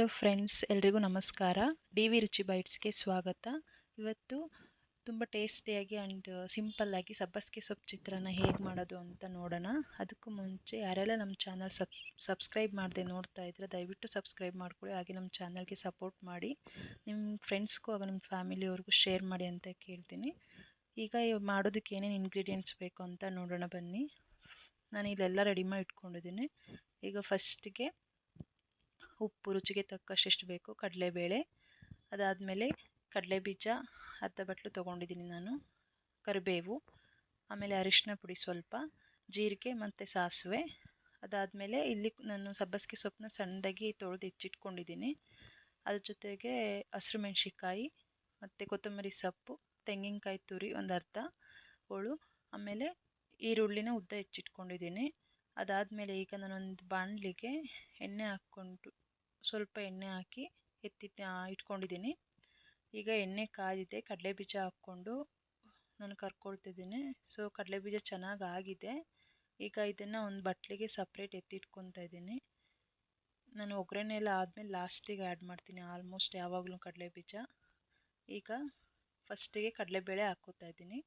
Hello friends, ಎಲ್ರಿಗೂ ನಮಸ್ಕಾರ. D V ರುಚಿ ಬೈಟ್ಸ್ಗೆ ಸ್ವಾಗತ. ಇವತ್ತು ತುಂಬ ಟೇಸ್ಟಿಯಾಗಿ ಆ್ಯಂಡ್ ಸಿಂಪಲ್ಲಾಗಿ ಸಬ್ಬಸಿಗೆ ಸೊಪ್ಪು ಚಿತ್ರಾನ್ನ ಹೇಗೆ ಮಾಡೋದು ಅಂತ ನೋಡೋಣ. ಅದಕ್ಕೂ ಮುಂಚೆ ಯಾರೆಲ್ಲ ನಮ್ಮ ಚಾನಲ್ ಸಬ್ಸ್ಕ್ರೈಬ್ ಮಾಡದೆ ನೋಡ್ತಾ ಇದ್ರೆ ದಯವಿಟ್ಟು ಸಬ್ಸ್ಕ್ರೈಬ್ ಮಾಡ್ಕೊಳ್ಳಿ. ಹಾಗೆ ನಮ್ಮ ಚಾನಲ್ಗೆ ಸಪೋರ್ಟ್ ಮಾಡಿ, ನಿಮ್ಮ ಫ್ರೆಂಡ್ಸ್ಗೂ ಹಾಗೂ ನಿಮ್ಮ ಫ್ಯಾಮಿಲಿಯವ್ರಿಗೂ ಶೇರ್ ಮಾಡಿ ಅಂತ ಕೇಳ್ತೀನಿ. ಈಗ ಮಾಡೋದಕ್ಕೆ ಏನೇನು ಇಂಗ್ರೀಡಿಯೆಂಟ್ಸ್ ಬೇಕು ಅಂತ ನೋಡೋಣ ಬನ್ನಿ. ನಾನು ಇಲ್ಲೆಲ್ಲ ರೆಡಿ ಮಾಡಿ ಇಟ್ಕೊಂಡಿದ್ದೀನಿ. ಈಗ ಫಸ್ಟಿಗೆ ಉಪ್ಪು ರುಚಿಗೆ ತಕ್ಕಷ್ಟು ಎಷ್ಟು ಬೇಕು, ಕಡಲೆಬೇಳೆ, ಅದಾದಮೇಲೆ ಕಡಲೆಬೀಜ ಅರ್ಧ ಬಟ್ಲು ತೊಗೊಂಡಿದ್ದೀನಿ ನಾನು, ಕರಿಬೇವು, ಆಮೇಲೆ ಅರಿಶಿನ ಪುಡಿ ಸ್ವಲ್ಪ, ಜೀರಿಗೆ ಮತ್ತು ಸಾಸಿವೆ. ಅದಾದಮೇಲೆ ಇಲ್ಲಿ ನಾನು ಸಬ್ಬಸಿಗೆ ಸೊಪ್ಪನ್ನ ಸಣ್ಣದಾಗಿ ತೊಳೆದು ಹೆಚ್ಚಿಟ್ಕೊಂಡಿದ್ದೀನಿ. ಅದ್ರ ಜೊತೆಗೆ ಹಸಿರು ಮೆಣಸಿನ್ಕಾಯಿ ಮತ್ತು ಕೊತ್ತಂಬರಿ ಸೊಪ್ಪು, ತೆಂಗಿನಕಾಯಿ ತುರಿ ಒಂದು ಅರ್ಧ ಹೋಳು, ಆಮೇಲೆ ಈರುಳ್ಳಿನ ಉದ್ದ ಹೆಚ್ಚಿಟ್ಕೊಂಡಿದ್ದೀನಿ. ಅದಾದಮೇಲೆ ಈಗ ನಾನೊಂದು ಬಾಣಲಿಗೆ ಎಣ್ಣೆ ಹಾಕ್ಕೊಂಡು ಸ್ವಲ್ಪ ಎಣ್ಣೆ ಹಾಕಿ ಇಟ್ಕೊಂಡಿದ್ದೀನಿ. ಈಗ ಎಣ್ಣೆ ಕಾದಿದೆ, ಕಡಲೆಬೀಜ ಹಾಕ್ಕೊಂಡು ನಾನು ಕರ್ಕೊಳ್ತಿದ್ದೀನಿ. ಸೊ ಕಡಲೆಬೀಜ ಚೆನ್ನಾಗಿ ಆಗಿದೆ. ಈಗ ಇದನ್ನು ಒಂದು ಬಟ್ಲಿಗೆ ಸಪ್ರೇಟ್ ಎತ್ತಿಟ್ಕೊತಾ ಇದ್ದೀನಿ. ನಾನು ಒಗ್ಗರಣೆ ಎಲ್ಲ ಆದಮೇಲೆ ಲಾಸ್ಟಿಗೆ ಆ್ಯಡ್ ಮಾಡ್ತೀನಿ ಆಲ್ಮೋಸ್ಟ್ ಯಾವಾಗಲೂ ಕಡಲೆಬೀಜ. ಈಗ ಫಸ್ಟಿಗೆ ಕಡಲೆಬೇಳೆ ಹಾಕ್ಕೋತಾ ಇದ್ದೀನಿ.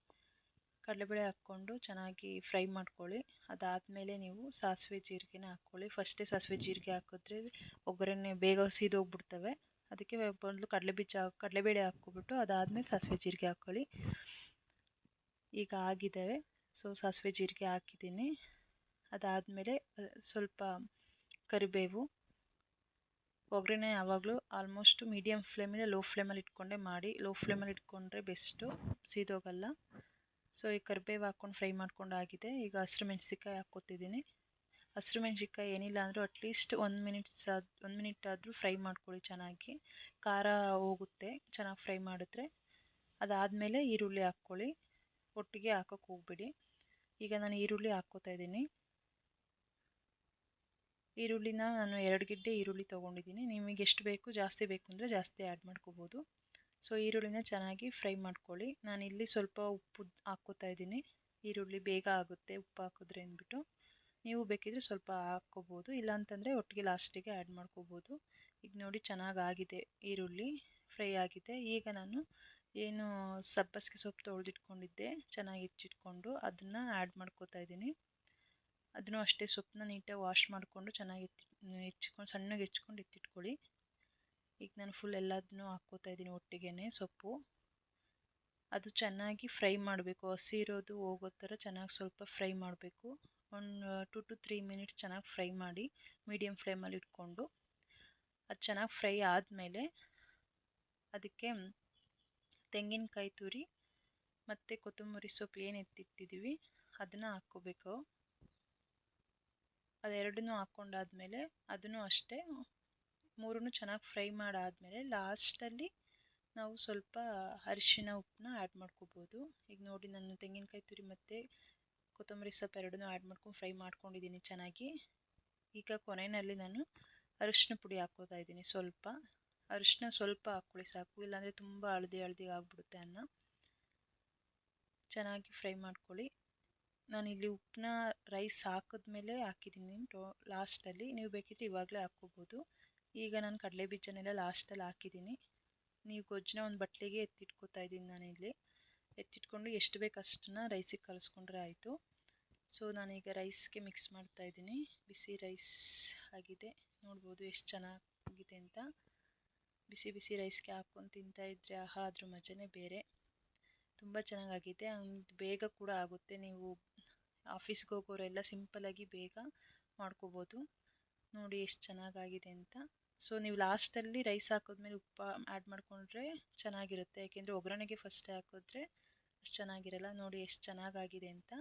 ಕಡಲೆಬೇಳೆ ಹಾಕ್ಕೊಂಡು ಚೆನ್ನಾಗಿ ಫ್ರೈ ಮಾಡ್ಕೊಳ್ಳಿ. ಅದಾದಮೇಲೆ ನೀವು ಸಾಸಿವೆ ಜೀರಿಗೆನ ಹಾಕ್ಕೊಳ್ಳಿ. ಫಸ್ಟೇ ಸಾಸಿವೆ ಜೀರಿಗೆ ಹಾಕಿದ್ರೆ ಒಗ್ಗರಣೆ ಬೇಗ ಸೀದೋಗ್ಬಿಡ್ತವೆ. ಅದಕ್ಕೆ ಮೊದಲು ಕಡಲೆಬೇಳೆ ಹಾಕ್ಕೊಬಿಟ್ಟು ಅದಾದಮೇಲೆ ಸಾಸಿವೆ ಜೀರಿಗೆ ಹಾಕ್ಕೊಳ್ಳಿ. ಈಗ ಆಗಿದ್ದಾವೆ. ಸೊ ಸಾಸಿವೆ ಜೀರಿಗೆ ಹಾಕಿದ್ದೀನಿ. ಅದಾದಮೇಲೆ ಸ್ವಲ್ಪ ಕರಿಬೇವು. ಒಗ್ಗರಣೆ ಯಾವಾಗಲೂ ಆಲ್ಮೋಸ್ಟ್ ಮೀಡಿಯಮ್ ಫ್ಲೇಮಿಂದ ಲೋ ಫ್ಲೇಮಲ್ಲಿ ಇಟ್ಕೊಂಡೇ ಮಾಡಿ. ಲೋ ಫ್ಲೇಮಲ್ಲಿ ಇಟ್ಕೊಂಡ್ರೆ ಬೆಸ್ಟು, ಸೀದೋಗಲ್ಲ. ಸೊ ಈ ಕರಿಬೇವು ಹಾಕ್ಕೊಂಡು ಫ್ರೈ ಮಾಡ್ಕೊಂಡು ಆಗಿದೆ. ಈಗ ಹಸಿರು ಮೆಣಸಿನ್ಕಾಯಿ ಹಾಕ್ಕೊತಿದ್ದೀನಿ. ಹಸಿರು ಮೆಣಸಿನ್ಕಾಯಿ ಏನಿಲ್ಲ ಅಂದರೂ ಅಟ್ಲೀಸ್ಟ್ 1 ಮಿನಿಟ್ ಆದರೂ ಫ್ರೈ ಮಾಡ್ಕೊಳ್ಳಿ ಚೆನ್ನಾಗಿ. ಖಾರ ಹೋಗುತ್ತೆ ಚೆನ್ನಾಗಿ ಫ್ರೈ ಮಾಡಿದ್ರೆ. ಅದಾದಮೇಲೆ ಈರುಳ್ಳಿ ಹಾಕ್ಕೊಳ್ಳಿ, ಒಟ್ಟಿಗೆ ಹಾಕೋಕ್ಕೆ ಹೋಗ್ಬಿಡಿ. ಈಗ ನಾನು ಈರುಳ್ಳಿ ಹಾಕ್ಕೋತಾ ಇದ್ದೀನಿ. ಈರುಳ್ಳಿನ ನಾನು 2 ಗಿಡ್ಡೆ ಈರುಳ್ಳಿ ತೊಗೊಂಡಿದ್ದೀನಿ. ನಿಮಗೆ ಎಷ್ಟು ಬೇಕು, ಜಾಸ್ತಿ ಬೇಕು ಅಂದರೆ ಜಾಸ್ತಿ ಆ್ಯಡ್ ಮಾಡ್ಕೋಬೋದು. ಸೊ ಈರುಳ್ಳಿನ ಚೆನ್ನಾಗಿ ಫ್ರೈ ಮಾಡ್ಕೊಳ್ಳಿ. ನಾನಿಲ್ಲಿ ಸ್ವಲ್ಪ ಉಪ್ಪು ಹಾಕ್ಕೋತಾ ಇದ್ದೀನಿ. ಈರುಳ್ಳಿ ಬೇಗ ಆಗುತ್ತೆ ಉಪ್ಪು ಹಾಕಿದ್ರೆ ಅಂದ್ಬಿಟ್ಟು. ನೀವು ಬೇಕಿದ್ರೆ ಸ್ವಲ್ಪ ಹಾಕ್ಕೋಬೋದು, ಇಲ್ಲಾಂತಂದರೆ ಒಟ್ಟಿಗೆ ಲಾಸ್ಟಿಗೆ ಆ್ಯಡ್ ಮಾಡ್ಕೋಬೋದು. ಈಗ ನೋಡಿ ಚೆನ್ನಾಗಾಗಿದೆ, ಈರುಳ್ಳಿ ಫ್ರೈ ಆಗಿದೆ. ಈಗ ನಾನು ಏನು ಸಬ್ಬಸಿಗೆ ಸೊಪ್ಪು ತೊಳೆದಿಟ್ಕೊಂಡಿದ್ದೆ ಚೆನ್ನಾಗಿ ಹೆಚ್ಚಿಟ್ಕೊಂಡು ಅದನ್ನು ಆ್ಯಡ್ ಮಾಡ್ಕೋತಾ ಇದ್ದೀನಿ. ಅದನ್ನು ಅಷ್ಟೇ ಸೊಪ್ಪನ್ನ ನೀಟಾಗಿ ವಾಶ್ ಮಾಡಿಕೊಂಡು ಚೆನ್ನಾಗಿ ಸಣ್ಣಗೆ ಹೆಚ್ಕೊಂಡು ಎತ್ತಿಟ್ಕೊಳ್ಳಿ. ಈಗ ನಾನು ಫುಲ್ ಎಲ್ಲದನ್ನೂ ಹಾಕ್ಕೋತಾ ಇದ್ದೀನಿ ಒಟ್ಟಿಗೆ. ಸೊಪ್ಪು ಅದು ಚೆನ್ನಾಗಿ ಫ್ರೈ ಮಾಡಬೇಕು, ಹಸಿ ಇರೋದು ಹೋಗೋ ಥರ ಚೆನ್ನಾಗಿ ಸ್ವಲ್ಪ ಫ್ರೈ ಮಾಡಬೇಕು. ಒಂದು 2 to 3 ಮಿನಿಟ್ಸ್ ಚೆನ್ನಾಗಿ ಫ್ರೈ ಮಾಡಿ ಮೀಡಿಯಮ್ ಫ್ಲೇಮಲ್ಲಿ ಇಟ್ಕೊಂಡು. ಅದು ಚೆನ್ನಾಗಿ ಫ್ರೈ ಆದಮೇಲೆ ಅದಕ್ಕೆ ತೆಂಗಿನಕಾಯಿ ತುರಿ ಮತ್ತು ಕೊತ್ತಂಬರಿ ಸೊಪ್ಪು ಏನು ಎತ್ತಿಟ್ಟಿದ್ದೀವಿ ಅದನ್ನು ಹಾಕ್ಕೋಬೇಕು. ಅದೆರಡನ್ನೂ ಹಾಕ್ಕೊಂಡಾದ್ಮೇಲೆ ಅದನ್ನು ಅಷ್ಟೇ ಮೂರನ್ನು ಚೆನ್ನಾಗಿ ಫ್ರೈ ಮಾಡಾದಮೇಲೆ ಲಾಸ್ಟಲ್ಲಿ ನಾವು ಸ್ವಲ್ಪ ಅರಿಶಿನ ಉಪ್ಪನ್ನ ಆ್ಯಡ್ ಮಾಡ್ಕೋಬೋದು. ಈಗ ನೋಡಿ ನಾನು ತೆಂಗಿನಕಾಯಿ ತುರಿ ಮತ್ತು ಕೊತ್ತಂಬರಿ ಸೊಪ್ಪು ಎರಡನ್ನೂ ಆ್ಯಡ್ ಮಾಡ್ಕೊಂಡು ಫ್ರೈ ಮಾಡ್ಕೊಂಡಿದ್ದೀನಿ ಚೆನ್ನಾಗಿ. ಈಗ ಕೊನೆಯಲ್ಲಿ ನಾನು ಅರಿಶಿನ ಪುಡಿ ಹಾಕ್ಕೋತಾ ಇದ್ದೀನಿ. ಅರಿಶಿನ ಸ್ವಲ್ಪ ಹಾಕ್ಕೊಳ್ಳಿ ಸಾಕು, ಇಲ್ಲಾಂದರೆ ತುಂಬ ಹಳದಿ ಆಗಿಬಿಡುತ್ತೆ ಅನ್ನ. ಚೆನ್ನಾಗಿ ಫ್ರೈ ಮಾಡ್ಕೊಳ್ಳಿ. ನಾನಿಲ್ಲಿ ಉಪ್ಪನ್ನ ರೈಸ್ ಹಾಕಿದ್ಮೇಲೆ ಹಾಕಿದ್ದೀನಿ ಲಾಸ್ಟಲ್ಲಿ, ನೀವು ಬೇಕಿದ್ರೆ ಇವಾಗಲೇ ಹಾಕ್ಕೋಬೋದು. ಈಗ ನಾನು ಕಡಲೆಬೀಜನೆಲ್ಲ ಲಾಸ್ಟಲ್ಲಿ ಹಾಕಿದ್ದೀನಿ. ನೀವು ಗೊಜ್ಜನ್ನ ಒಂದು ಬಟ್ಲಿಗೆ ಎತ್ತಿಟ್ಕೋತಾ ಇದ್ದೀನಿ ನಾನಿಲ್ಲಿ. ಎತ್ತಿಟ್ಕೊಂಡು ಎಷ್ಟು ಬೇಕು ಅಷ್ಟನ್ನು ರೈಸಿಗೆ ಕಲಿಸ್ಕೊಂಡ್ರೆ ಆಯಿತು. ಸೊ ನಾನೀಗ ರೈಸ್ಗೆ ಮಿಕ್ಸ್ ಮಾಡ್ತಾ ಇದ್ದೀನಿ. ಬಿಸಿ ರೈಸ್ ಆಗಿದೆ, ನೋಡ್ಬೋದು ಎಷ್ಟು ಚೆನ್ನಾಗಿದೆ ಅಂತ. ಬಿಸಿ ಬಿಸಿ ರೈಸ್ಗೆ ಹಾಕ್ಕೊಂಡು ತಿಂತಾಯಿದ್ರೆ ಆಹಾ, ಅದ್ರ ಮಜನೇ ಬೇರೆ. ತುಂಬ ಚೆನ್ನಾಗಾಗಿದೆ, ಬೇಗ ಕೂಡ ಆಗುತ್ತೆ. ನೀವು ಆಫೀಸ್ಗೆ ಹೋಗೋರೆಲ್ಲ ಸಿಂಪಲ್ಲಾಗಿ ಬೇಗ ಮಾಡ್ಕೋಬೋದು. ನೋಡಿ ಎಷ್ಟು ಚೆನ್ನಾಗಾಗಿದೆ ಅಂತ. ಸೊ ನೀವು ಲಾಸ್ಟಲ್ಲಿ ರೈಸ್ ಹಾಕಿದ್ಮೇಲೆ ಉಪ್ಪು ಆ್ಯಡ್ ಮಾಡಿಕೊಂಡ್ರೆ ಚೆನ್ನಾಗಿರುತ್ತೆ, ಯಾಕೆಂದರೆ ಒಗ್ಗರಣೆಗೆ ಫಸ್ಟ್ ಹಾಕಿದ್ರೆ ಅಷ್ಟು ಚೆನ್ನಾಗಿರಲ್ಲ. ನೋಡಿ ಎಷ್ಟು ಚೆನ್ನಾಗಾಗಿದೆ ಅಂತ.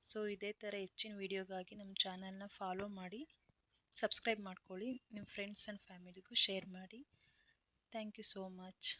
ಸೊ ಇದೇ ಥರ ಹೆಚ್ಚಿನ ವೀಡಿಯೋಗಾಗಿ ನಮ್ಮ ಚಾನಲ್ನ ಫಾಲೋ ಮಾಡಿ, ಸಬ್ಸ್ಕ್ರೈಬ್ ಮಾಡ್ಕೊಳ್ಳಿ, ನಿಮ್ಮ ಫ್ರೆಂಡ್ಸ್ ಆ್ಯಂಡ್ ಫ್ಯಾಮಿಲಿಗೂ ಶೇರ್ ಮಾಡಿ. Thank you so much.